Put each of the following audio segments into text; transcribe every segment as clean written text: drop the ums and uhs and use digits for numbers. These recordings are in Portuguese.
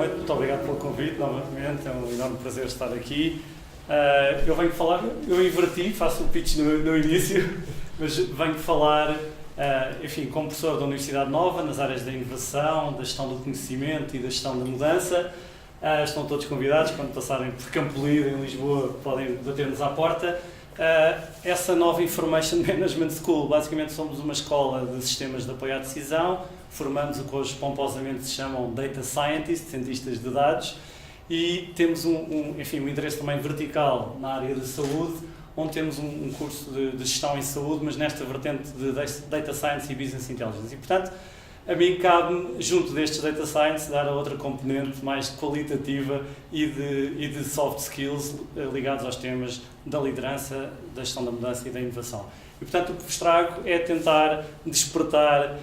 noite, muito obrigado pelo convite novamente, é um enorme prazer estar aqui. Eu venho falar, eu inverti, faço o pitch no início, mas venho falar, enfim, como professor da Universidade Nova, nas áreas da inovação, da gestão do conhecimento e da gestão da mudança. Estão todos convidados, quando passarem por Campo Lido, em Lisboa, podem bater-nos à porta. Essa nova Information Management School, basicamente somos uma escola de sistemas de apoio à decisão, formamos o que hoje pomposamente se chamam Data Scientists, cientistas de dados, e temos enfim, um interesse também vertical na área de saúde, onde temos um curso de gestão em saúde, mas nesta vertente de Data Science e Business Intelligence. E, portanto, a mim cabe-me, junto destes Data Science, dar a outra componente mais qualitativa e de soft skills ligados aos temas da liderança, da gestão da mudança e da inovação. E, portanto, o que vos trago é tentar despertar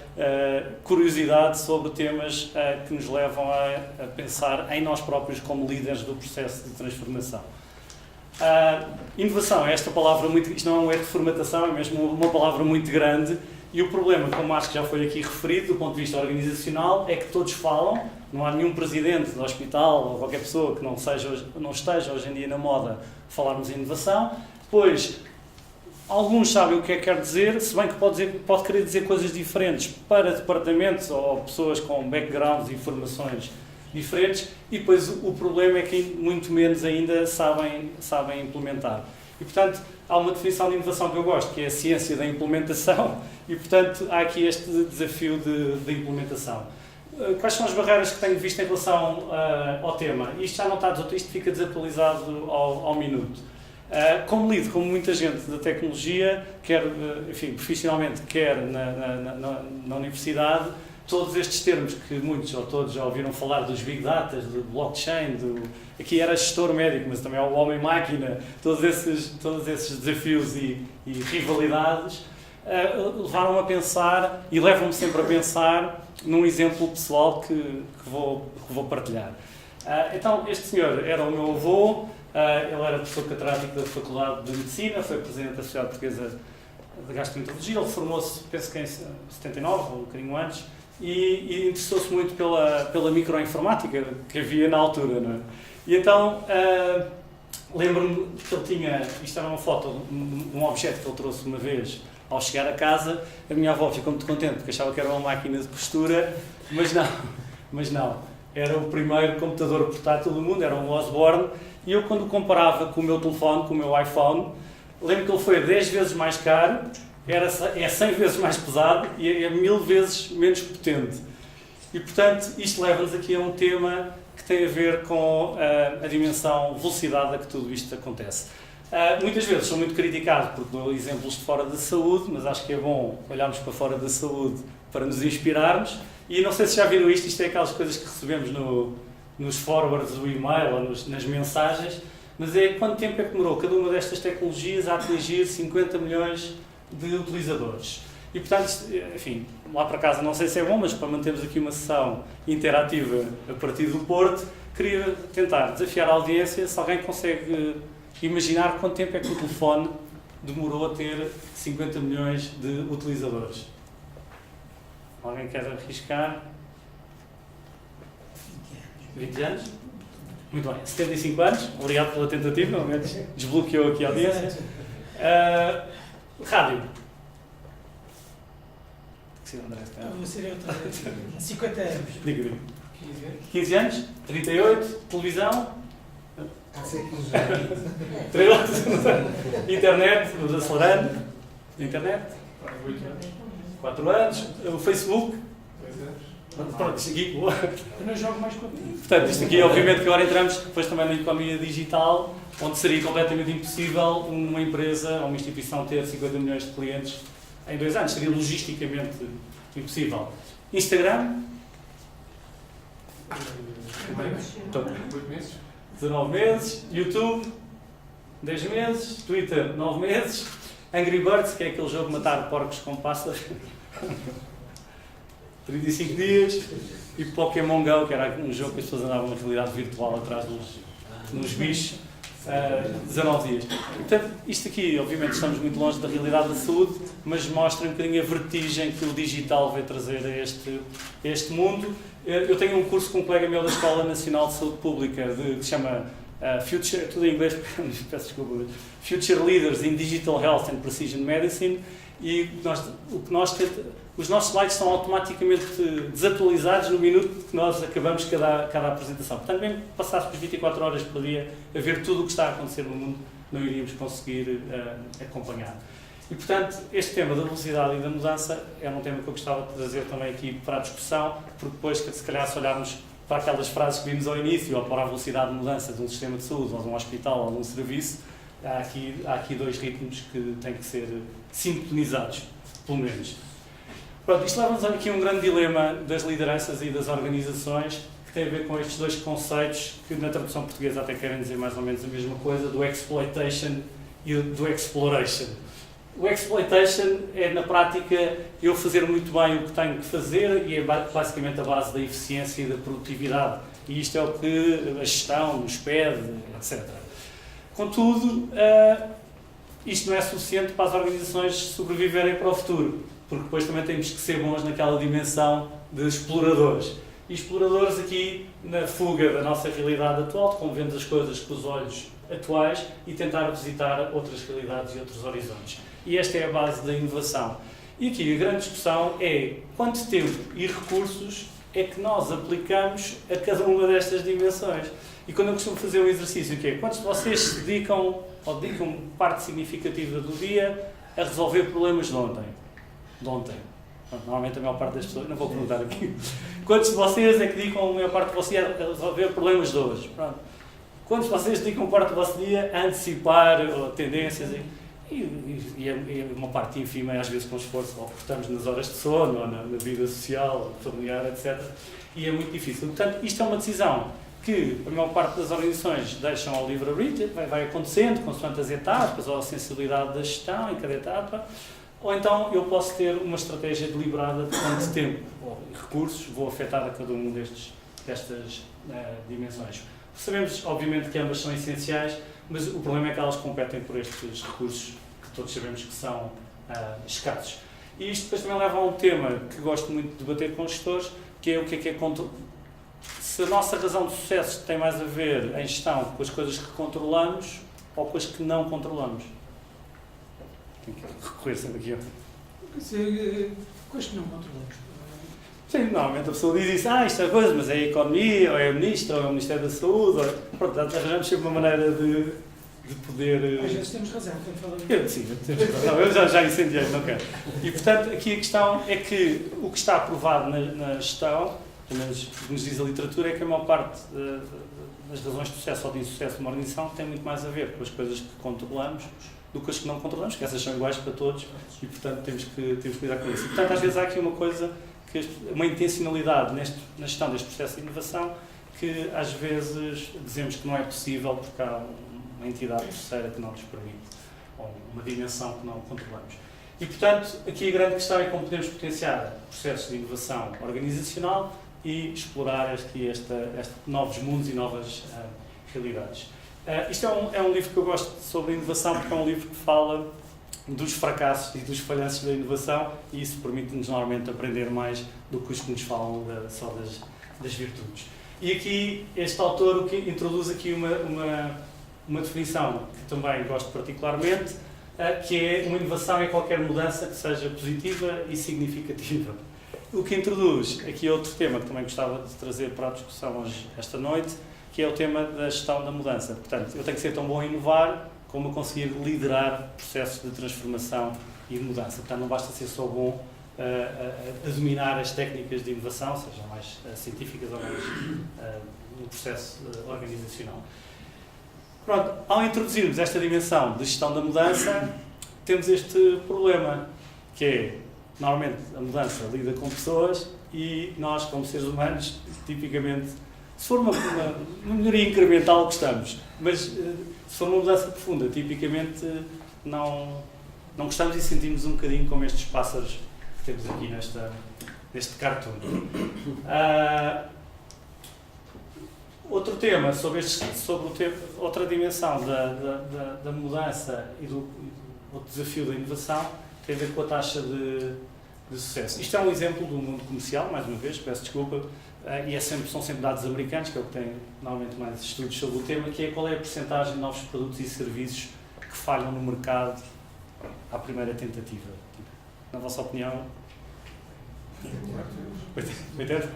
curiosidade sobre temas que nos levam a pensar em nós próprios como líderes do processo de transformação. Inovação é esta palavra, isto não é um erro de formatação, é mesmo uma palavra muito grande. E o problema, como acho que já foi aqui referido, do ponto de vista organizacional, é que todos falam, não há nenhum presidente do hospital ou qualquer pessoa que não esteja hoje em dia na moda falarmos em inovação, pois alguns sabem o que é que quer dizer, se bem que pode querer dizer coisas diferentes para departamentos ou pessoas com backgrounds e formações diferentes, e depois o problema é que muito menos ainda sabem implementar. E, portanto, há uma definição de inovação que eu gosto, que é a ciência da implementação, e, portanto, há aqui este desafio de implementação. Quais são as barreiras que tenho visto em relação ao tema? Isto já não está isto fica desatualizado ao minuto. Como lido, como muita gente da tecnologia, quer, enfim, profissionalmente, quer na universidade, todos estes termos que muitos ou todos já ouviram falar dos Big Data, do blockchain, aqui era gestor médico, mas também é o homem-máquina, todos esses desafios e rivalidades levaram-me a pensar e levam-me sempre a pensar num exemplo pessoal que vou partilhar. Então, este senhor era o meu avô, ele era professor catedrático da Faculdade de Medicina, foi presidente da Sociedade Portuguesa de Gastroenterologia, ele formou-se, penso que em 79, ou um bocadinho antes, e interessou-se muito pela microinformática que havia na altura, não é? E então, lembro-me que ele tinha, isto era uma foto de um objeto que ele trouxe uma vez ao chegar a casa. A minha avó ficou muito contente porque achava que era uma máquina de costura, mas não, era o primeiro computador portátil do mundo, era um Osborne, e eu quando o comparava com o meu telefone, com o meu iPhone, lembro que ele foi 10 vezes mais caro, é 100 vezes mais pesado e é 1000 vezes menos potente. E, portanto, isto leva-nos aqui a um tema que tem a ver com a dimensão velocidade a que tudo isto acontece. Muitas vezes sou muito criticado porque dou exemplos de fora da saúde, mas acho que é bom olharmos para fora da saúde para nos inspirarmos. E não sei se já viram isto é aquelas coisas que recebemos nos forwards do e-mail ou nas mensagens, mas é quanto tempo é que demorou cada uma destas tecnologias a atingir 50 milhões de utilizadores. E, portanto, enfim, lá para casa não sei se é bom, mas para mantermos aqui uma sessão interativa a partir do Porto, queria tentar desafiar a audiência se alguém consegue imaginar quanto tempo é que o telefone demorou a ter 50 milhões de utilizadores. Alguém quer arriscar? 20 anos? Muito bem, 75 anos, obrigado pela tentativa, ao menos desbloqueou aqui a audiência. Rádio. André, vou ser eu também. 50 anos. Diga. 15 anos? 38? Televisão? Pode ser 15 anos. 13? Internet? Vamos acelerando? Internet? 4 anos? O Facebook? 2 anos. Pronto, isto aqui. Eu não jogo mais contigo. Portanto, isto aqui, obviamente, que agora entramos depois também na economia digital, onde seria completamente impossível uma empresa ou uma instituição ter 50 milhões de clientes em 2 anos. Seria logisticamente impossível. Instagram? 8 meses. 19 meses. YouTube? 10 meses. Twitter? 9 meses. Angry Birds, que é aquele jogo de matar porcos com pássaros? 35 dias. E Pokémon Go, que era um jogo que as pessoas andavam na realidade virtual atrás nos bichos. 19 dias. Portanto, isto aqui, obviamente, estamos muito longe da realidade da saúde, mas mostra um bocadinho a vertigem que o digital veio trazer a este mundo. Eu tenho um curso com um colega meu da Escola Nacional de Saúde Pública, que se chama Future, tudo em inglês, peço desculpa, Future Leaders in Digital Health and Precision Medicine, e os nossos slides são automaticamente desatualizados no minuto que nós acabamos cada apresentação. Portanto, mesmo que passássemos 24 horas por dia a ver tudo o que está a acontecer no mundo, não iríamos conseguir acompanhar. E, portanto, este tema da velocidade e da mudança é um tema que eu gostava de trazer também aqui para a discussão, porque depois, se calhar, se olharmos para aquelas frases que vimos ao início, ou para a velocidade de mudança de um sistema de saúde, ou de um hospital, ou de um serviço, há aqui dois ritmos que têm que ser sintonizados, pelo menos. Pronto, isto leva-nos aqui a um grande dilema das lideranças e das organizações, que tem a ver com estes dois conceitos, que na tradução portuguesa até querem dizer mais ou menos a mesma coisa, do exploitation e do exploration. O exploitation é, na prática, eu fazer muito bem o que tenho que fazer, e é basicamente a base da eficiência e da produtividade. E isto é o que a gestão nos pede, etc. Contudo, isto não é suficiente para as organizações sobreviverem para o futuro, porque depois também temos que ser bons naquela dimensão de exploradores. E exploradores aqui na fuga da nossa realidade atual, como vemos as coisas com os olhos atuais e tentar visitar outras realidades e outros horizontes. E esta é a base da inovação. E aqui a grande discussão é quanto tempo e recursos é que nós aplicamos a cada uma destas dimensões. E quando eu costumo fazer um exercício, que é quantos de vocês se dedicam, ou dedicam parte significativa do dia a resolver problemas de ontem? Normalmente a maior parte das pessoas, não vou perguntar aqui. Quantos de vocês é que dedicam a maior parte de vocês a resolver problemas de hoje? Pronto. Quantos de vocês dedicam parte do vosso dia a antecipar tendências? E uma parte ínfima, às vezes com esforço, ou cortamos nas horas de sono, ou na vida social, familiar, etc. E é muito difícil. Portanto, isto é uma decisão que a maior parte das organizações deixam ao livre-arbítrio, vai acontecendo, consoante as etapas, ou a sensibilidade da gestão em cada etapa, ou então eu posso ter uma estratégia deliberada de quanto tempo ou recursos vou afetar a cada um destas dimensões. Sabemos, obviamente, que ambas são essenciais, mas o problema é que elas competem por estes recursos que todos sabemos que são escassos. E isto depois também leva a um tema que gosto muito de debater com os gestores, que é o que é controle. Se a nossa razão de sucesso tem mais a ver em gestão com as coisas que controlamos ou com as que não controlamos. Tenho que recorrer sempre aqui. Com as que não controlamos. Sim, normalmente a pessoa diz isso, isto é coisa, mas é a economia, ou é a ministra, ou é o Ministério da Saúde, pronto, arranjamos sempre uma maneira de poder... Às vezes temos razão quando falamos. Sim, eu já incendiei, não quero. E, portanto, aqui a questão é que o que está aprovado na gestão, pelo menos nos diz a literatura, é que a maior parte das razões de sucesso ou de insucesso de uma organização tem muito mais a ver com as coisas que controlamos do que as que não controlamos, que essas são iguais para todos, e, portanto, temos que lidar com isso. E, portanto, às vezes há aqui uma coisa, uma intencionalidade na gestão deste processo de inovação, que às vezes dizemos que não é possível porque há uma entidade terceira que não nos permite, ou uma dimensão que não controlamos. E, portanto, aqui a grande questão é como podemos potenciar processos de inovação organizacional e explorar estes novos mundos e novas realidades. Isto é um livro que eu gosto sobre inovação, porque é um livro que fala dos fracassos e dos falhanços da inovação, e isso permite-nos normalmente aprender mais do que os que nos falam só das virtudes. E aqui este autor o que introduz aqui uma definição que também gosto particularmente, que é uma inovação em qualquer mudança que seja positiva e significativa. O que introduz aqui outro tema que também gostava de trazer para a discussão hoje, esta noite, que é o tema da gestão da mudança. Portanto, eu tenho que ser tão bom a inovar como a conseguir liderar processos de transformação e de mudança. Portanto, não basta ser só bom a dominar as técnicas de inovação, sejam mais científicas ou mais no processo organizacional. Pronto, ao introduzirmos esta dimensão de gestão da mudança, temos este problema, que é, normalmente, a mudança lida com pessoas e nós, como seres humanos, tipicamente, se for uma melhoria incremental, gostamos, mas se for uma mudança profunda, tipicamente não gostamos e sentimos um bocadinho como estes pássaros que temos aqui neste cartoon. Outro tema, outra dimensão da mudança e do desafio da inovação tem a ver com a taxa de sucesso. Isto é um exemplo do mundo comercial, mais uma vez, peço desculpa, e são sempre dados americanos, que é o que tem normalmente mais estudos sobre o tema, que é qual é a percentagem de novos produtos e serviços que falham no mercado à primeira tentativa. Na vossa opinião? 80?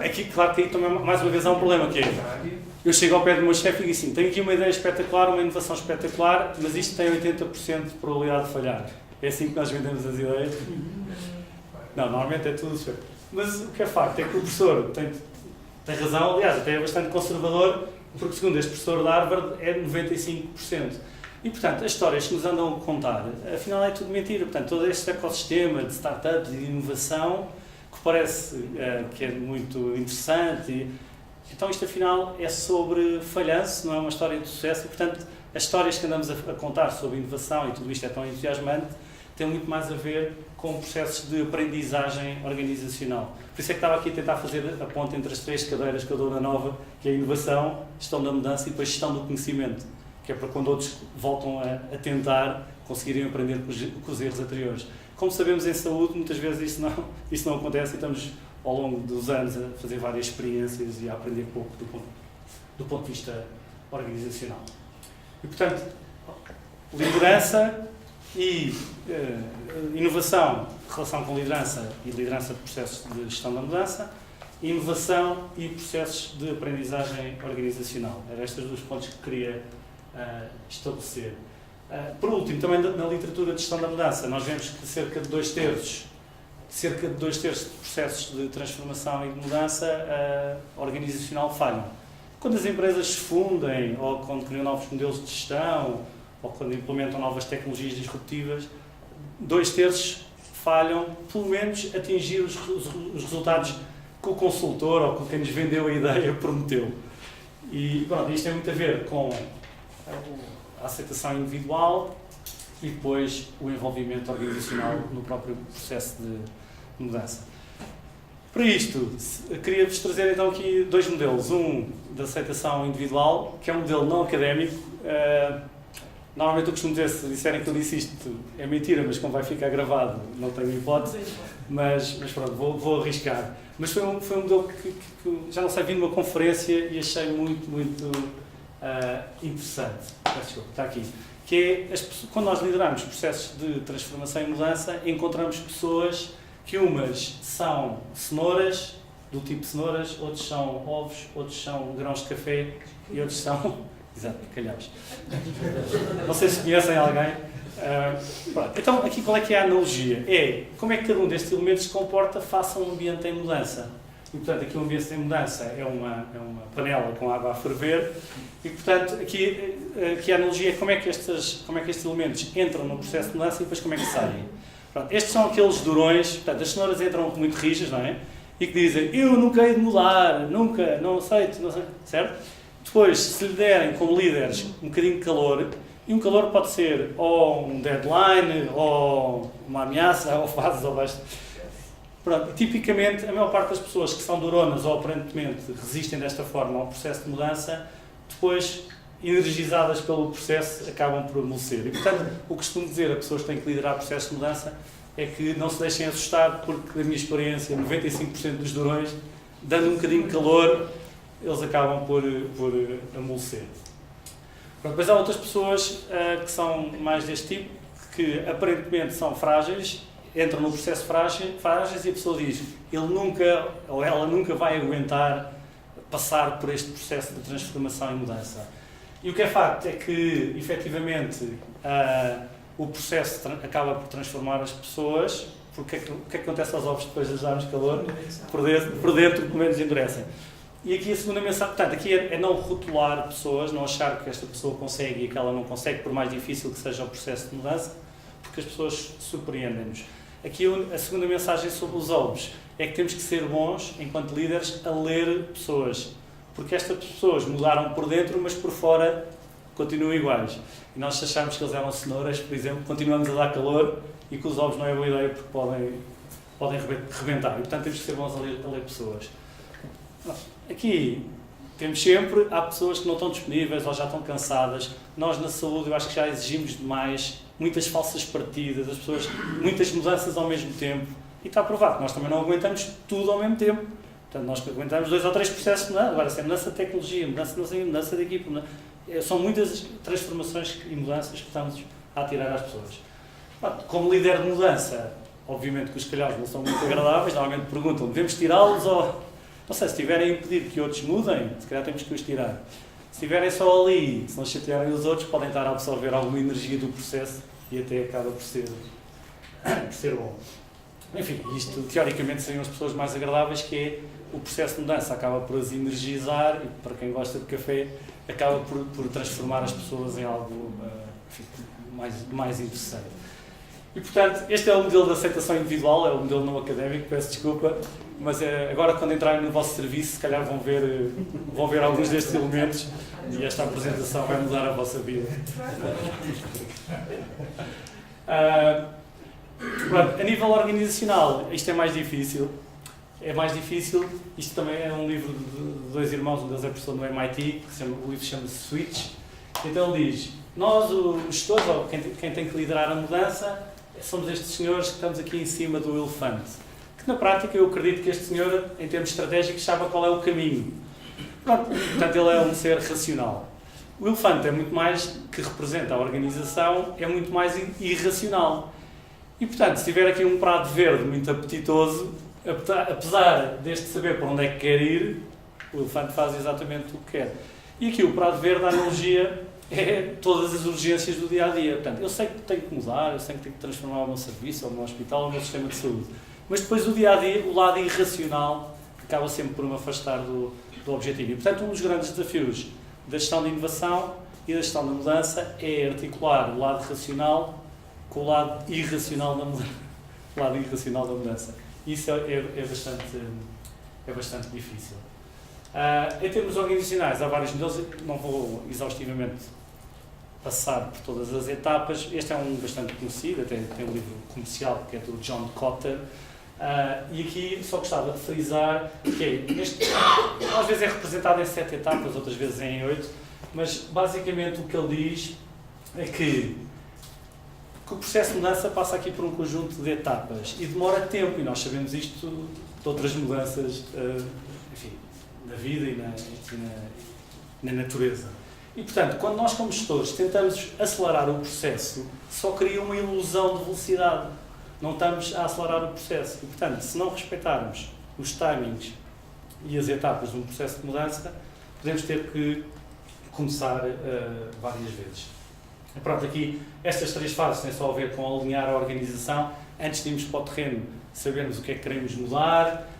Aqui, claro que aí também, mais uma vez, há um problema, que é, eu chego ao pé do meu chefe e digo assim, tenho aqui uma ideia espetacular, uma inovação espetacular, mas isto tem 80% de probabilidade de falhar. É assim que nós vendemos as ideias? Não, normalmente é tudo certo. Mas o que é facto é que o professor tem razão, aliás, até é bastante conservador, porque segundo este professor de Harvard é 95%. E, portanto, as histórias que nos andam a contar, afinal é tudo mentira. Portanto, todo este ecossistema de startups e de inovação, que parece que é muito interessante, então isto afinal é sobre falhanço, não é uma história de sucesso, e, portanto, as histórias que andamos a contar sobre inovação e tudo isto é tão entusiasmante, tem muito mais a ver com processos de aprendizagem organizacional. Por isso é que estava aqui a tentar fazer a ponte entre as três cadeiras que eu dou na Nova, que é a inovação, gestão da mudança e depois gestão do conhecimento, que é para quando outros voltam a tentar conseguirem aprender com os erros anteriores. Como sabemos, em saúde, muitas vezes isso não acontece e estamos, ao longo dos anos, a fazer várias experiências e a aprender pouco do ponto de vista organizacional. E, portanto, liderança e inovação, relação com liderança e liderança de processos de gestão da mudança, inovação e processos de aprendizagem organizacional. Eram estes dois pontos que queria estabelecer. Por último, também na literatura de gestão da mudança, nós vemos que cerca de 2/3 de processos de transformação e de mudança organizacional falham. Quando as empresas se fundem, ou quando criam novos modelos de gestão, ou quando implementam novas tecnologias disruptivas, 2/3 falham, pelo menos, atingir os resultados que o consultor ou com quem nos vendeu a ideia prometeu. E pronto, isto tem muito a ver com a aceitação individual e depois o envolvimento organizacional no próprio processo de mudança. Para isto, queria-vos trazer então aqui dois modelos. Um da aceitação individual, que é um modelo não académico. Normalmente eu costumo dizer, se disserem que eu disse isto, é mentira, mas como vai ficar gravado, não tenho hipótese. Mas pronto, vou arriscar. Mas foi um modelo que já não sei, vim de uma conferência e achei muito interessante. Desculpa, está aqui. Que é, quando nós lideramos processos de transformação e mudança, encontramos pessoas que umas são cenouras, do tipo cenouras, outros são ovos, outros são grãos de café e outros são... Exato, calhaus. Não sei se conhecem alguém. Então, aqui qual é que é a analogia? É como é que cada um destes elementos se comporta face a um ambiente em mudança. E, portanto, aqui o ambiente em mudança é uma panela com água a ferver. E, portanto, aqui a analogia é como é que estes elementos entram no processo de mudança e depois como é que saem. Pronto, estes são aqueles durões, portanto, as cenouras entram muito rijas, não é? E que dizem, eu nunca hei de mudar, nunca, não aceito, certo? Depois, se lhe derem como líderes um bocadinho de calor, e um calor pode ser ou um deadline, ou uma ameaça, ou fases abaixo. Pronto, tipicamente, a maior parte das pessoas que são duronas ou aparentemente resistem desta forma ao processo de mudança, depois, energizadas pelo processo, acabam por amolecer. E, portanto, o que costumo dizer a pessoas que têm que liderar processos de mudança é que não se deixem assustar, porque, da minha experiência, 95% dos durões, dando um bocadinho de calor, eles acabam por amolecer. Depois há outras pessoas que são mais deste tipo, que aparentemente são frágeis, entram no processo frágeis e a pessoa diz, ele nunca, ou ela nunca vai aguentar passar por este processo de transformação e mudança. E o que é facto é que, efetivamente, o processo acaba por transformar as pessoas, porque o que é que acontece aos ovos depois de darmos calor? Por dentro, pelo menos, endurecem. E aqui a segunda mensagem, portanto, aqui é não rotular pessoas, não achar que esta pessoa consegue e que ela não consegue, por mais difícil que seja o processo de mudança, porque as pessoas surpreendem-nos. Aqui a segunda mensagem sobre os ovos é que temos que ser bons, enquanto líderes, a ler pessoas. Porque estas pessoas mudaram por dentro, mas por fora continuam iguais. E nós achamos que eles eram cenouras, por exemplo, continuamos a dar calor e que os ovos não é boa ideia porque podem rebentar. E, portanto, temos que ser bons a ler pessoas. Aqui, temos sempre, há pessoas que não estão disponíveis ou já estão cansadas. Nós na saúde eu acho que já exigimos demais, muitas falsas partidas, as pessoas, muitas mudanças ao mesmo tempo. E está provado que nós também não aguentamos tudo ao mesmo tempo. Portanto, nós aguentamos 2 ou 3 processos de mudança. Agora, se é mudança de tecnologia, mudança de equipe, são muitas transformações e mudanças que estamos a atirar às pessoas. Como líder de mudança, obviamente que os calhaus não são muito agradáveis, normalmente perguntam, devemos tirá-los ou... Não sei, se estiverem a impedir que outros mudem, se calhar temos que os tirar. Se estiverem só ali, se não chatearem os outros, podem estar a absorver alguma energia do processo e até acaba por ser bom. Enfim, isto teoricamente seriam as pessoas mais agradáveis, que é o processo de mudança acaba por as energizar e, para quem gosta de café, acaba por transformar as pessoas em algo enfim, mais interessante. E, portanto, este é o modelo de aceitação individual, é o modelo não académico, peço desculpa, mas agora quando entrarem no vosso serviço, se calhar vão ver alguns destes elementos e esta apresentação vai mudar a vossa vida. Pronto, a nível organizacional, isto é mais difícil. Isto também é um livro de 2 irmãos, um deles é professor no MIT, o livro chama-se Switch. Então ele diz, nós, os gestores, ou quem tem que liderar a mudança, somos estes senhores que estamos aqui em cima do elefante. Que na prática eu acredito que este senhor, em termos estratégicos, sabe qual é o caminho. Pronto, portanto ele é um ser racional. O elefante é muito mais, que representa a organização, é muito mais irracional. E portanto, se tiver aqui um prato verde muito apetitoso, apesar deste saber para onde é que quer ir, o elefante faz exatamente o que quer. E aqui o prato verde, a analogia, é todas as urgências do dia-a-dia. Portanto, eu sei que tenho que mudar, eu sei que tenho que transformar o meu serviço, ou o meu hospital, ou o meu sistema de saúde. Mas depois o dia-a-dia, o lado irracional, acaba sempre por me afastar do objetivo. E, portanto, um dos grandes desafios da gestão de inovação e da gestão da mudança é articular o lado racional com o lado irracional da mudança. O lado irracional da mudança. Isso é bastante difícil. Em termos organizacionais, há vários modelos, não vou exaustivamente passar por todas as etapas. Este é um bastante conhecido, até tem um livro comercial que é do John Kotter. E aqui só gostava de frisar que às vezes é representado em 7 etapas, outras vezes em 8, mas basicamente o que ele diz é que o processo de mudança passa aqui por um conjunto de etapas e demora tempo, e nós sabemos isto de outras mudanças, enfim, na vida e na natureza. E, portanto, quando nós como gestores tentamos acelerar o processo, só cria uma ilusão de velocidade. Não estamos a acelerar o processo. E, portanto, se não respeitarmos os timings e as etapas de um processo de mudança, podemos ter que começar várias vezes. E pronto, aqui, estas 3 fases têm só a ver com alinhar a organização. Antes de irmos para o terreno, sabermos o que é que queremos mudar,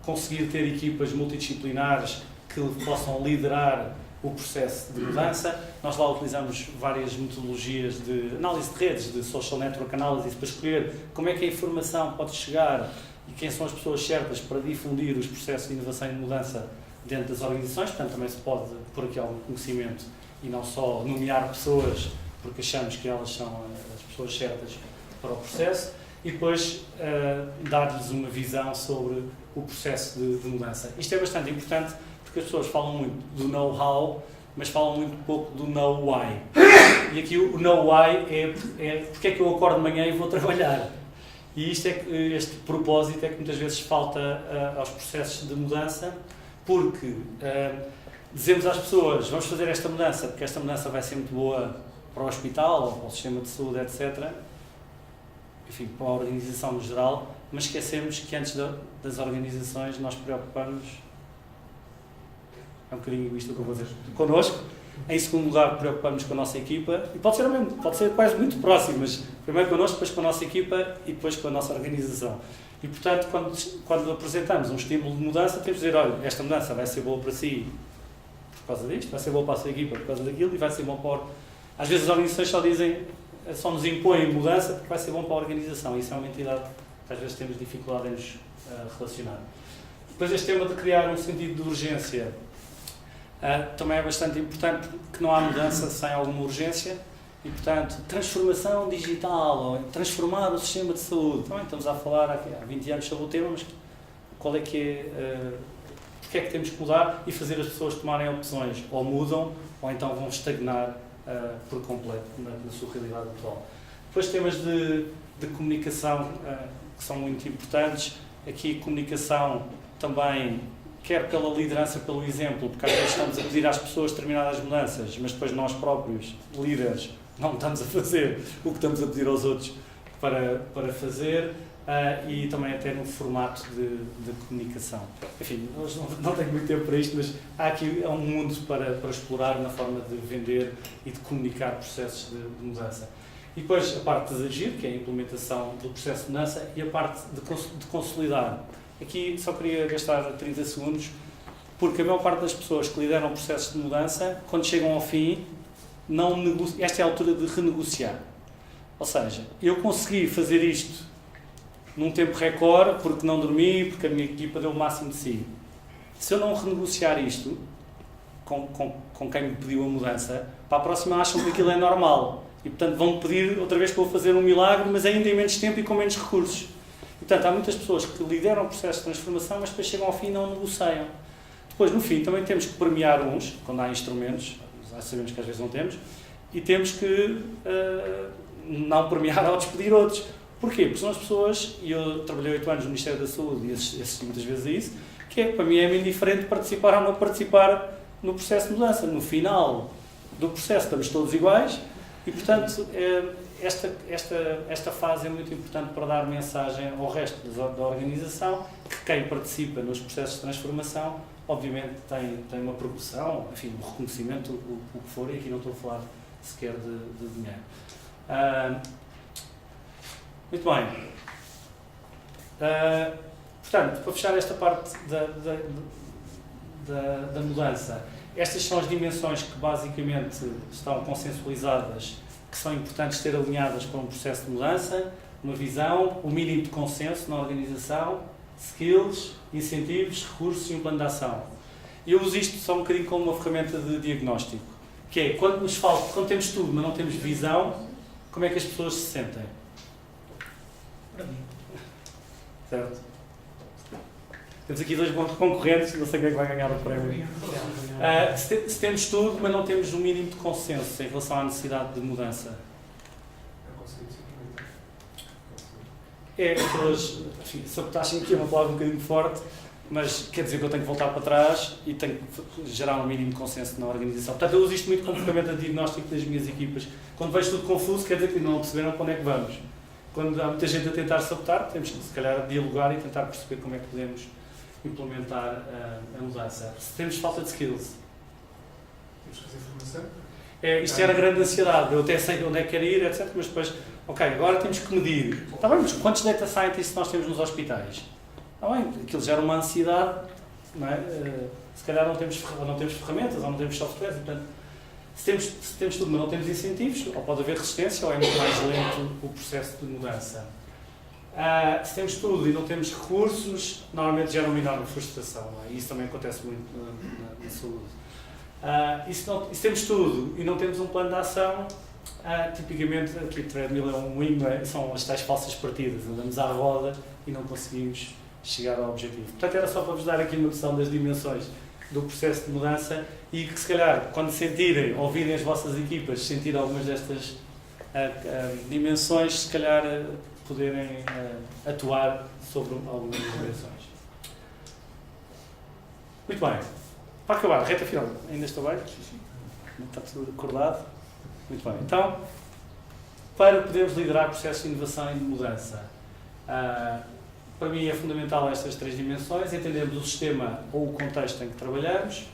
conseguir ter equipas multidisciplinares que possam liderar o processo de mudança. Nós lá utilizamos várias metodologias de análise de redes, de social network analysis, para escolher como é que a informação pode chegar e quem são as pessoas certas para difundir os processos de inovação e de mudança dentro das organizações. Portanto, também se pode pôr aqui algum conhecimento e não só nomear pessoas porque achamos que elas são as pessoas certas para o processo, e depois dar-lhes uma visão sobre o processo de mudança. Isto é bastante importante porque as pessoas falam muito do know-how, mas falam muito pouco do know-why. E aqui o know-why é porque é que eu acordo de manhã e vou trabalhar. E este propósito é que muitas vezes falta aos processos de mudança, porque dizemos às pessoas, vamos fazer esta mudança, porque esta mudança vai ser muito boa para o hospital, ou para o sistema de saúde, etc. Enfim, para a organização no geral, mas esquecemos que antes das organizações nós preocupamos, é um bocadinho isto que eu vou dizer, connosco. Em segundo lugar, preocupamos com a nossa equipa, e pode ser o mesmo, pode ser quase muito próximo, mas primeiro connosco, depois com a nossa equipa e depois com a nossa organização. E, portanto, quando apresentamos um estímulo de mudança, temos de dizer, olha, esta mudança vai ser boa para si por causa disto, vai ser boa para a sua equipa por causa daquilo, e vai ser bom para... Às vezes as organizações só nos impõem mudança porque vai ser bom para a organização. Isso é uma entidade que às vezes temos dificuldade em nos relacionar. Depois este tema de criar um sentido de urgência também é bastante importante, porque não há mudança sem alguma urgência e, portanto, transformação digital ou transformar o sistema de saúde. Também estamos a falar há 20 anos sobre o tema, mas qual é que é o porque é que temos que mudar e fazer as pessoas tomarem opções, ou mudam, ou então vão estagnar por completo na sua realidade atual. Depois temas de comunicação que são muito importantes. Aqui comunicação também, quer pela liderança, pelo exemplo, porque às vezes estamos a pedir às pessoas determinadas mudanças, mas depois nós próprios, líderes, não estamos a fazer o que estamos a pedir aos outros para fazer, e também até no formato de comunicação. Enfim, hoje não tenho muito tempo para isto, mas há aqui um mundo para explorar na forma de vender e de comunicar processos de mudança. E depois a parte de agir, que é a implementação do processo de mudança, e a parte de consolidar. Aqui só queria gastar 30 segundos, porque a maior parte das pessoas que lideram processos de mudança, quando chegam ao fim, esta é a altura de renegociar. Ou seja, eu consegui fazer isto num tempo recorde, porque não dormi, porque a minha equipa deu o máximo de si. Se eu não renegociar isto com quem me pediu a mudança, para a próxima acham que aquilo é normal. E, portanto, vão pedir outra vez para eu fazer um milagre, mas ainda em menos tempo e com menos recursos. E, portanto, há muitas pessoas que lideram o processo de transformação, mas depois chegam ao fim e não negociam. Depois, no fim, também temos que premiar uns, quando há instrumentos, já sabemos que às vezes não temos, e temos que não premiar ou despedir outros. Porquê? Porque são as pessoas, e eu trabalhei 8 anos no Ministério da Saúde e assisti muitas vezes a isso, que para mim é indiferente participar ou não participar no processo de mudança. No final do processo estamos todos iguais e, portanto, esta fase é muito importante para dar mensagem ao resto da organização, que quem participa nos processos de transformação, obviamente, tem uma progressão, enfim, um reconhecimento, o que for, e aqui não estou a falar sequer de dinheiro. Muito bem. Portanto, para fechar esta parte da mudança, estas são as dimensões que basicamente estão consensualizadas, que são importantes ter alinhadas com um processo de mudança, uma visão, o mínimo de consenso na organização, skills, incentivos, recursos e um plano de ação. Eu uso isto só um bocadinho como uma ferramenta de diagnóstico, que é quando temos tudo, mas não temos visão, como é que as pessoas se sentem? Para mim. Certo? Temos aqui dois bons concorrentes, não sei quem é que vai ganhar o prémio. Se temos tudo, mas não temos um mínimo de consenso em relação à necessidade de mudança. Pessoas, enfim, sabotagem aqui é uma palavra um bocadinho forte, mas quer dizer que eu tenho que voltar para trás e tenho que gerar um mínimo de consenso na organização. Portanto, eu uso isto muito como ferramenta de diagnóstico das minhas equipas. Quando vejo tudo confuso, quer dizer que não perceberam para onde é que vamos. Quando há muita gente a tentar sabotar, temos que, se calhar, dialogar e tentar perceber como é que podemos implementar a mudança. Se temos falta de skills. Temos que fazer formação? Isto era a grande ansiedade. Eu até sei onde é que quero ir, etc. Mas depois, ok, agora temos que medir. Está bem, mas quantos data scientists nós temos nos hospitais? Está bem, aquilo gera uma ansiedade, não é? Se calhar não temos ferramentas ou não temos softwares. Portanto, se temos tudo, mas não temos incentivos, ou pode haver resistência, ou é muito mais lento o processo de mudança. Se temos tudo e não temos recursos, normalmente gera uma enorme frustração. Não é? E isso também acontece muito na saúde. E se temos tudo e não temos um plano de ação, tipicamente, aqui o treadmill é um wing, é? São as tais falsas partidas. Andamos à roda e não conseguimos chegar ao objetivo. Portanto, era só para vos dar aqui uma noção das dimensões do processo de mudança e que, se calhar, quando sentirem, ouvirem as vossas equipas, sentir algumas destas dimensões, se calhar poderem atuar sobre algumas dimensões. Muito bem. Para acabar, reta final. Ainda estou bem? Está tudo acordado? Muito bem. Então, para podermos liderar processos de inovação e de mudança, para mim é fundamental estas três dimensões, entendermos o sistema ou o contexto em que trabalhamos,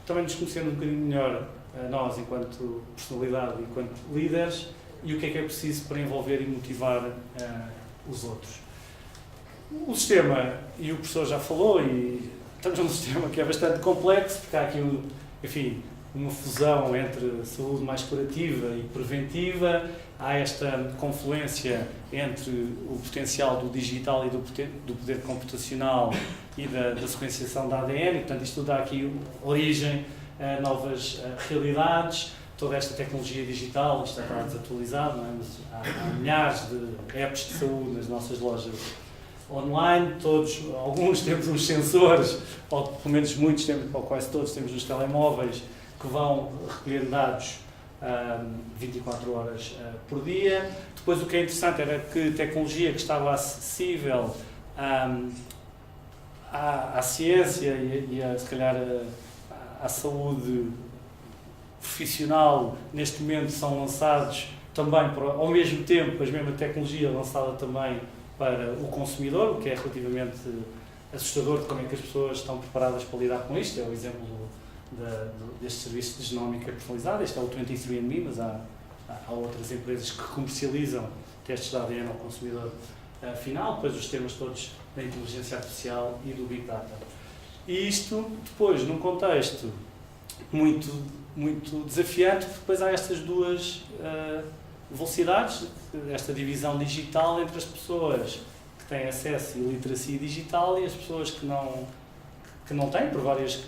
também nos conhecendo um bocadinho melhor nós enquanto personalidade, enquanto líderes, e o que é preciso para envolver e motivar os outros. O sistema, e o professor já falou, e estamos num sistema que é bastante complexo, porque há aqui, enfim, uma fusão entre saúde mais curativa e preventiva, há esta confluência entre o potencial do digital e do poder computacional e da sequenciação da ADN, e, portanto, isto dá aqui origem a novas realidades. Toda esta tecnologia digital, isto está desatualizado, não é? Mas há milhares de apps de saúde nas nossas lojas online, alguns temos uns sensores, ou pelo menos muitos, ou quase todos temos nos telemóveis, que vão recolher dados 24 horas por dia. Depois o que é interessante era que a tecnologia que estava acessível à ciência e se calhar à saúde profissional, neste momento são lançados também, ao mesmo tempo, a mesma tecnologia lançada também para o consumidor, o que é relativamente assustador de como é que as pessoas estão preparadas para lidar com isto. É o exemplo deste serviço de genómica personalizada. Este é o 23andMe, mas há outras empresas que comercializam testes de ADN ao consumidor final, depois os temas todos da inteligência artificial e do Big Data. E isto, depois, num contexto muito desafiante, depois há estas duas velocidades, esta divisão digital entre as pessoas que têm acesso e literacia digital e as pessoas que não têm, por várias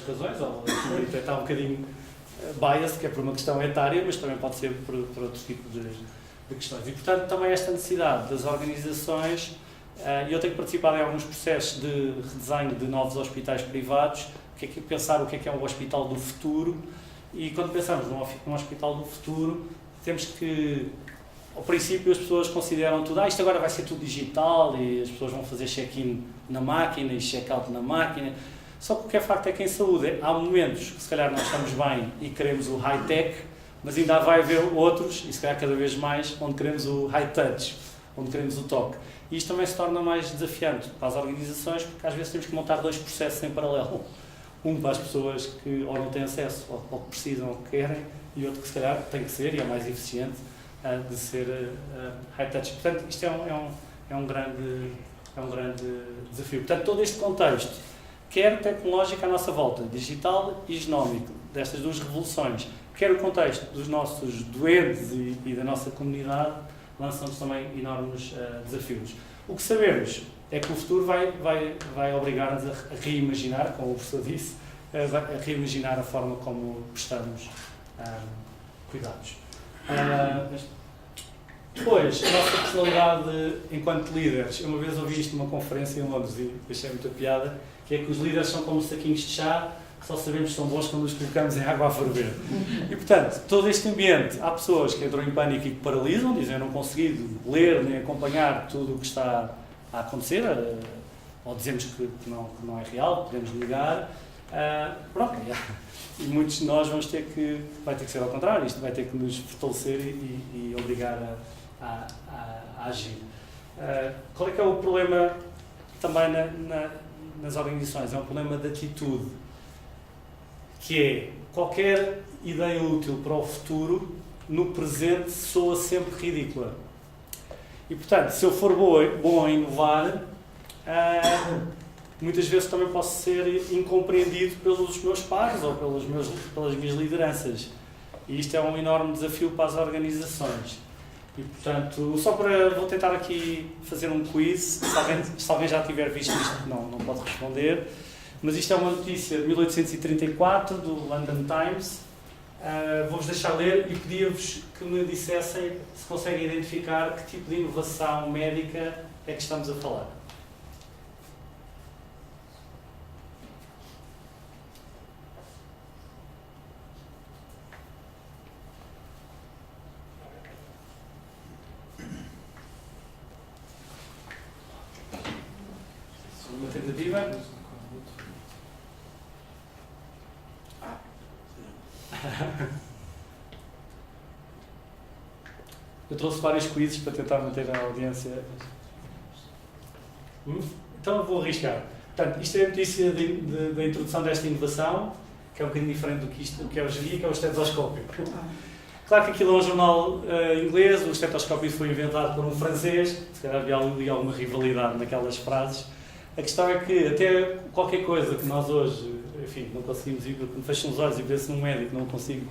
razões, ou até está um bocadinho biased, que é por uma questão etária, mas também pode ser por outro tipo de questões. E, portanto, também esta necessidade das organizações, e eu tenho participado em alguns processos de redesenho de novos hospitais privados, pensar o que é um hospital do futuro, e quando pensamos num hospital do futuro, temos que, ao princípio, as pessoas consideram tudo, isto agora vai ser tudo digital e as pessoas vão fazer check-in na máquina e check-out na máquina. Só que o que é facto é que em saúde há momentos que se calhar nós estamos bem e queremos o high-tech, mas ainda vai haver outros, e se calhar cada vez mais, onde queremos o high-touch, onde queremos o toque. E isto também se torna mais desafiante para as organizações, porque às vezes temos que montar dois processos em paralelo. Um para as pessoas que ou não têm acesso, ou que precisam, ou que querem, e outro que se calhar tem que ser, e é mais eficiente, de ser high-touch. Portanto, isto é um grande desafio. Portanto, todo este contexto, quer tecnológico à nossa volta, digital e genómico, destas duas revoluções, quer o contexto dos nossos doentes e da nossa comunidade, lançam-nos também enormes desafios. O que sabemos é que o futuro vai obrigar-nos a reimaginar, como o professor disse, a reimaginar a forma como prestamos cuidados. Depois, a nossa personalidade enquanto líderes. Eu uma vez ouvi isto numa conferência em Londres e achei muita piada, que é que os líderes são como saquinhos de chá, que só sabemos que são bons quando os colocamos em água a ferver. E, portanto, todo este ambiente, há pessoas que entram em pânico e que paralisam, dizem eu não consigo ler nem acompanhar tudo o que está a acontecer, ou dizemos que não é real, podemos negar. Pronto, e muitos de nós vai ter que ser ao contrário, isto vai ter que nos fortalecer e obrigar a agir. Qual é que é o problema também nas organizações? É um problema de atitude, que é qualquer ideia útil para o futuro, no presente, soa sempre ridícula. E, portanto, se eu for bom a inovar, muitas vezes também posso ser incompreendido pelos meus pares ou pelas minhas lideranças. E isto é um enorme desafio para as organizações. E, portanto, vou tentar aqui fazer um quiz. Se alguém já tiver visto isto, não pode responder. Mas isto é uma notícia de 1834, do London Times. Vou-vos deixar ler e pedia-vos que me dissessem se conseguem identificar que tipo de inovação médica é que estamos a falar. Uma tentativa. Eu trouxe vários quizzes para tentar manter a audiência. Então eu vou arriscar. Portanto, isto é a notícia da introdução desta inovação, que é um bocadinho diferente do que é hoje em dia, que é o estetoscópio. Claro que aquilo é um jornal inglês, o estetoscópio foi inventado por um francês, se calhar havia alguma rivalidade naquelas frases. A questão é que até qualquer coisa que nós hoje, enfim, não conseguimos ir, quando fecham os olhos e penso num médico, não consigo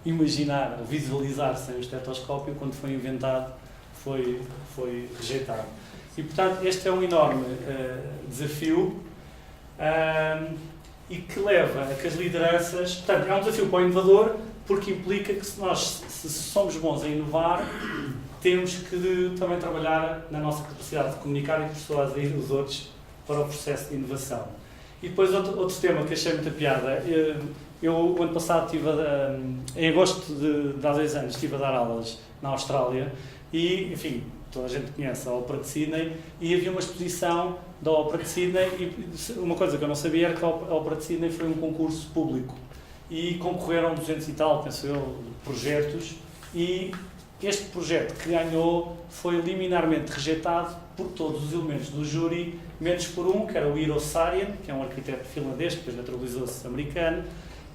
imaginar, visualizar sem o estetoscópio, quando foi inventado, foi rejeitado. E, portanto, este é um enorme desafio e que leva a que as lideranças... Portanto, é um desafio para o inovador, porque implica que se nós se somos bons a inovar, temos que também trabalhar na nossa capacidade de comunicar e persuadir os outros para o processo de inovação. E depois outro tema que achei muita piada, eu o ano passado em agosto de há 2 anos estive a dar aulas na Austrália e, enfim, toda a gente conhece a Ópera de Sydney e havia uma exposição da Ópera de Sydney e uma coisa que eu não sabia era que a Ópera de Sydney foi um concurso público e concorreram 200 e tal, penso eu, projetos e este projeto que ganhou foi liminarmente rejeitado por todos os elementos do júri, menos por um, que era o Eero Saarinen, que é um arquiteto finlandês, que depois naturalizou-se americano,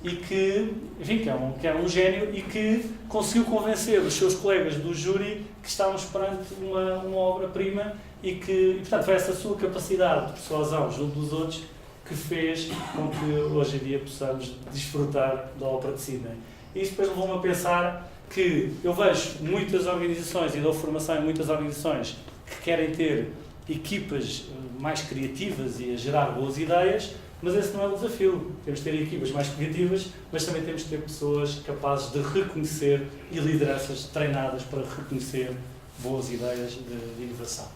e que, enfim, que era um gênio e que conseguiu convencer os seus colegas do júri que estávamos perante uma obra-prima e portanto, foi essa sua capacidade de persuasão junto dos outros que fez com que hoje em dia possamos desfrutar da Ópera de Sydney. E isso depois levou-me a pensar que eu vejo muitas organizações e dou formação em muitas organizações que querem ter equipas mais criativas e a gerar boas ideias, mas esse não é o desafio. Temos de ter equipas mais criativas, mas também temos de ter pessoas capazes de reconhecer e lideranças treinadas para reconhecer boas ideias de inovação.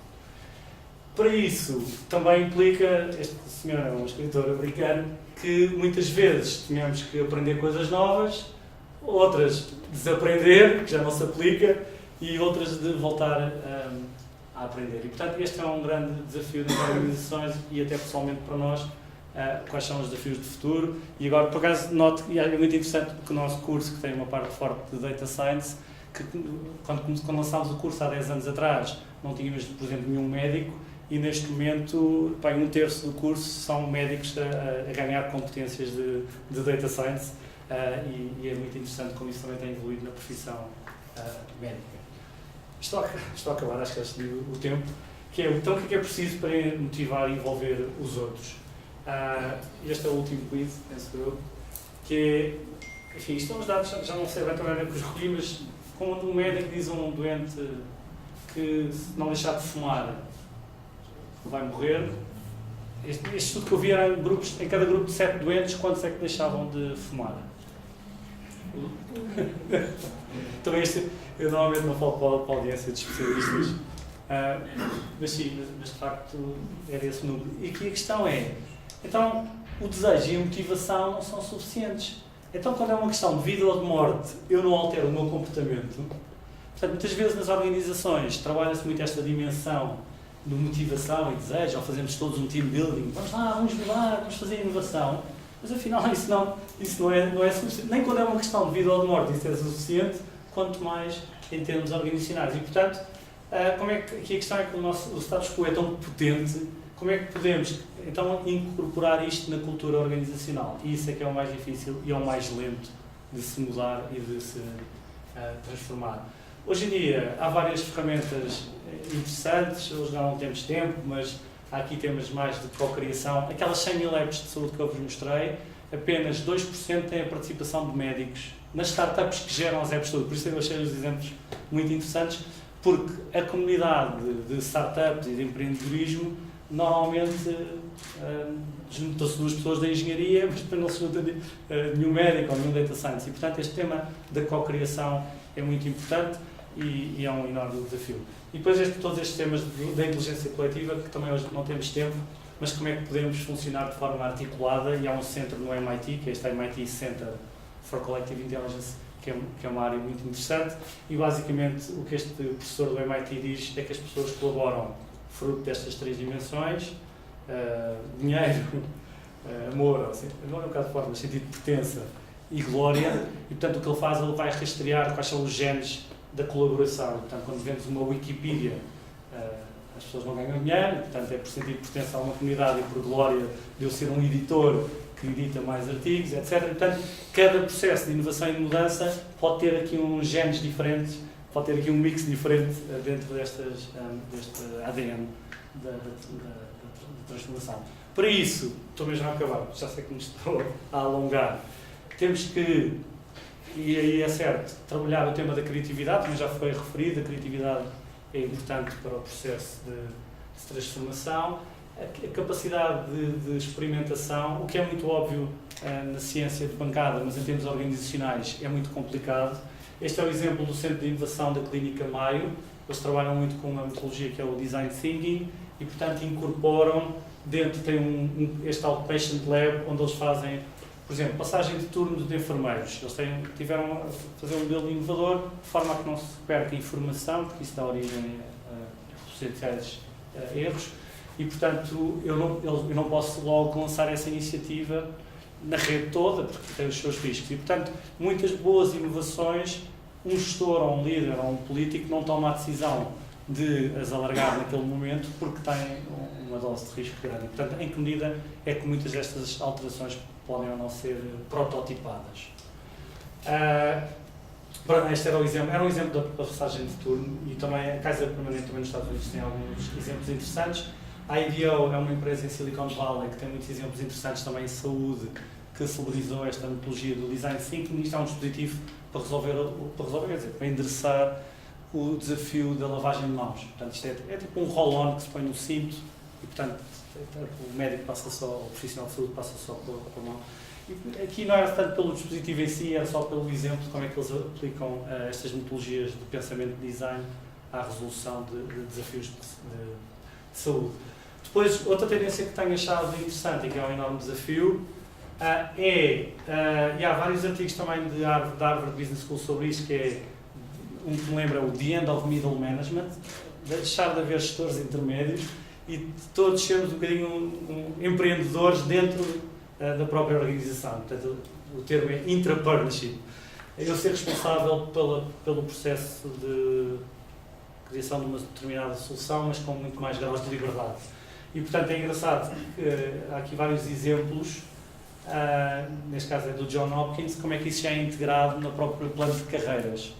Para isso, também implica, este senhor é um escritor americano, que muitas vezes tínhamos que aprender coisas novas, outras desaprender, que já não se aplica, e outras de voltar a aprender. E, portanto, este é um grande desafio das organizações e até pessoalmente para nós, quais são os desafios do futuro. E agora, por acaso, noto, e é muito interessante porque o nosso curso, que tem uma parte forte de Data Science, que quando lançámos o curso há 10 anos atrás, não tínhamos, por exemplo, nenhum médico, e neste momento, 1/3 do curso são médicos a ganhar competências de Data Science, e é muito interessante como isso também tem evoluído na profissão médica. Estou a acabar, acho que este o tempo, que é então o que é preciso para motivar e envolver os outros. Este é o último quiz, penso eu, que é, enfim, isto são os dados, já não sei bem também que os recolhi, mas como um médico diz a um doente que se não deixar de fumar vai morrer, este estudo que eu vi era em cada grupo de 7 doentes, quantos é que deixavam de fumar? Então eu normalmente não falo para a audiência de especialistas, mas sim, mas de facto era esse o número. E aqui a questão é, então o desejo e a motivação não são suficientes. Então quando é uma questão de vida ou de morte, eu não altero o meu comportamento. Portanto, muitas vezes nas organizações trabalha-se muito esta dimensão de motivação e desejo, ou fazemos todos um team building, vamos lá, vamos mudar, vamos fazer inovação, mas afinal isso não é suficiente, nem quando é uma questão de vida ou de morte isso é suficiente, quanto mais em termos organizacionais. E portanto, aqui a questão é que o status quo é tão potente, como é que podemos então incorporar isto na cultura organizacional? E isso é que é o mais difícil e é o mais lento de se mudar e de se transformar. Hoje em dia há várias ferramentas interessantes, hoje não temos tempo, mas há aqui temas mais de cocriação. Aquelas 100.000 apps de saúde que eu vos mostrei, apenas 2% têm a participação de médicos nas startups que geram as apps de saúde. Por isso eu achei os exemplos muito interessantes, porque a comunidade de startups e de empreendedorismo normalmente juntam-se 2 pessoas da engenharia, mas depois não se junta nenhum médico ou nenhum data science. E portanto este tema da cocriação é muito importante e é um enorme desafio. E depois todos estes temas da inteligência coletiva, que também hoje não temos tempo, mas como é que podemos funcionar de forma articulada, e há um centro no MIT, que é este MIT Center for Collective Intelligence, que é uma área muito interessante, e basicamente o que este professor do MIT diz é que as pessoas colaboram fruto destas 3 dimensões, dinheiro, amor, amor é um bocado forte, mas sentido de pertença e glória, e portanto o que ele faz, ele vai rastrear quais são os genes da colaboração. Portanto, quando vemos uma Wikipedia, as pessoas não ganham dinheiro, portanto é por sentido de pertença a uma comunidade e por glória de eu ser um editor que edita mais artigos, etc. Portanto, cada processo de inovação e de mudança pode ter aqui uns genes diferentes, pode ter aqui um mix diferente dentro deste ADN da transformação. Para isso, estou mesmo a acabar, já sei que me estou a alongar, temos que, e aí é certo, trabalhar o tema da criatividade, como já foi referido, a criatividade é importante para o processo de transformação, a capacidade de experimentação, o que é muito óbvio na ciência de bancada, mas em termos organizacionais é muito complicado, Este é o exemplo do Centro de Inovação da Clínica Maio. Eles trabalham muito com uma metodologia que é o Design Thinking e, portanto, incorporam dentro, tem este Outpatient Lab, onde eles fazem, por exemplo, passagem de turno de enfermeiros. Eles tiveram a fazer um modelo inovador, de forma a que não se perca informação, porque isso dá origem a potenciais erros, e, portanto, eu não posso logo lançar essa iniciativa na rede toda, porque tem os seus riscos. E, portanto, muitas boas inovações, um gestor, ou um líder, ou um político não toma a decisão de as alargar naquele momento porque tem uma dose de risco grande. E, portanto, em que medida é que muitas destas alterações podem ou não ser prototipadas? Este era um exemplo da passagem de turno, e também a Kaiser Permanente também nos Estados Unidos tem alguns exemplos interessantes. A IDEO é uma empresa em Silicon Valley que tem muitos exemplos interessantes também em saúde, que celebrizou esta metodologia do Design Thinking. Isto é um dispositivo para endereçar o desafio da lavagem de mãos. Portanto, isto é tipo um roll-on que se põe no cinto e, portanto, o médico passa só, o profissional de saúde passa só com a mão. E aqui não era tanto pelo dispositivo em si, era só pelo exemplo de como é que eles aplicam estas metodologias de pensamento de design à resolução de desafios de saúde. Depois, outra tendência que tenho achado interessante e que é um enorme desafio e há vários artigos também da Harvard Business School sobre isto, que é um que me lembra o The End of Middle Management, deixar de haver gestores intermédios e de todos sermos um bocadinho empreendedores dentro da própria organização. Portanto, o termo é intrapartnership. Eu ser responsável pelo processo de criação de uma determinada solução, mas com muito mais graus de liberdade. E, portanto, é engraçado que há aqui vários exemplos, neste caso é do John Hopkins, como é que isso já é integrado no próprio plano de carreiras.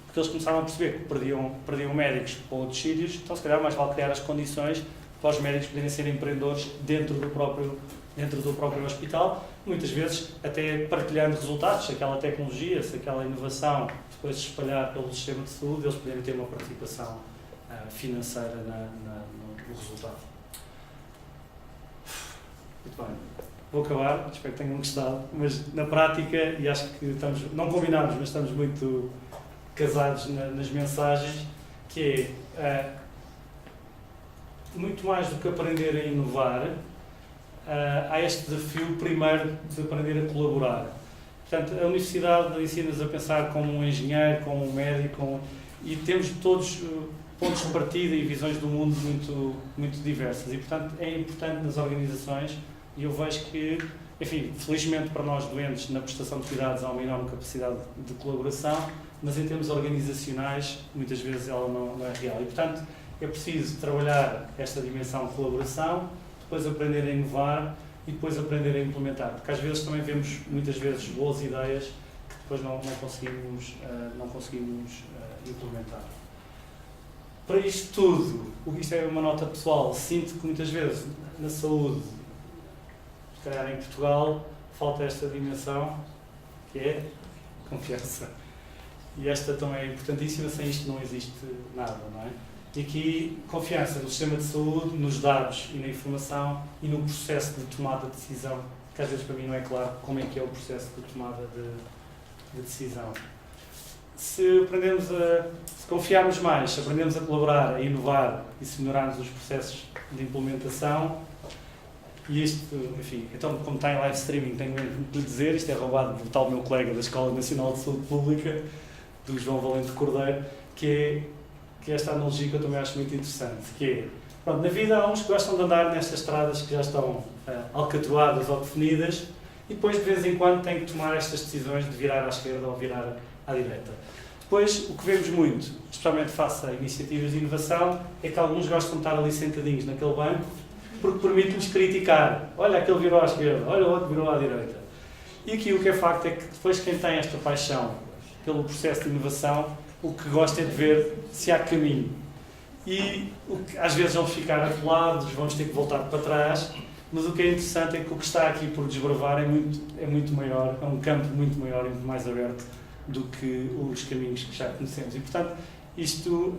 Porque eles começaram a perceber que perdiam médicos para outros sítios, então se calhar mais vale criar as condições para os médicos poderem ser empreendedores dentro do próprio hospital, muitas vezes até partilhando resultados, se aquela tecnologia, se aquela inovação depois se espalhar pelo sistema de saúde, eles poderem ter uma participação financeira no resultado. Muito bem. Vou acabar, espero que tenham gostado, mas na prática, e acho que não combinámos, mas estamos muito casados nas mensagens, que é muito mais do que aprender a inovar, há este desafio primeiro de aprender a colaborar. Portanto, a universidade ensina-nos a pensar como um engenheiro, como um médico, e temos todos pontos de partida e visões do mundo muito diversas. E, portanto, é importante nas organizações, e eu vejo que, enfim, felizmente para nós doentes, na prestação de cuidados há uma enorme capacidade de colaboração, mas em termos organizacionais, muitas vezes ela não é real. E, portanto, é preciso trabalhar esta dimensão de colaboração, depois aprender a inovar e depois aprender a implementar. Porque às vezes também vemos, muitas vezes, boas ideias que depois não conseguimos implementar. Para isto tudo, isto é uma nota pessoal, sinto que muitas vezes na saúde, se calhar em Portugal, falta esta dimensão, que é confiança. E esta também é importantíssima, sem isto não existe nada, não é? E aqui, confiança no sistema de saúde, nos dados e na informação e no processo de tomada de decisão, que às vezes para mim não é claro como é que é o processo de tomada de decisão. Se confiarmos mais, se aprendemos a colaborar, a inovar e se melhorarmos os processos de implementação, e isto, enfim, então como está em live streaming, tenho mesmo de lhe dizer, isto é roubado do tal meu colega da Escola Nacional de Saúde Pública, do João Valente Cordeiro, que é esta analogia que eu também acho muito interessante, que é, pronto, na vida há uns que gostam de andar nestas estradas que já estão alcatroadas ou definidas, e depois de vez em quando têm que tomar estas decisões de virar à esquerda ou virar à direita. Depois, o que vemos muito, especialmente face a iniciativas de inovação, é que alguns gostam de estar ali sentadinhos naquele banco, porque permite-lhes criticar. Olha, aquele virou à esquerda, olha, o outro virou à direita. E aqui o que é facto é que depois quem tem esta paixão pelo processo de inovação, o que gosta é de ver se há caminho. E às vezes vamos ficar atolados, vamos ter que voltar para trás, mas o que é interessante é que o que está aqui por desbravar é muito maior, é um campo muito maior e muito mais aberto do que os caminhos que já conhecemos. E, portanto, isto,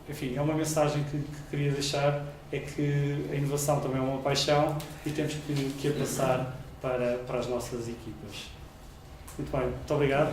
enfim, é uma mensagem que queria deixar, é que a inovação também é uma paixão e temos que a passar para as nossas equipas. Muito bem, muito obrigado.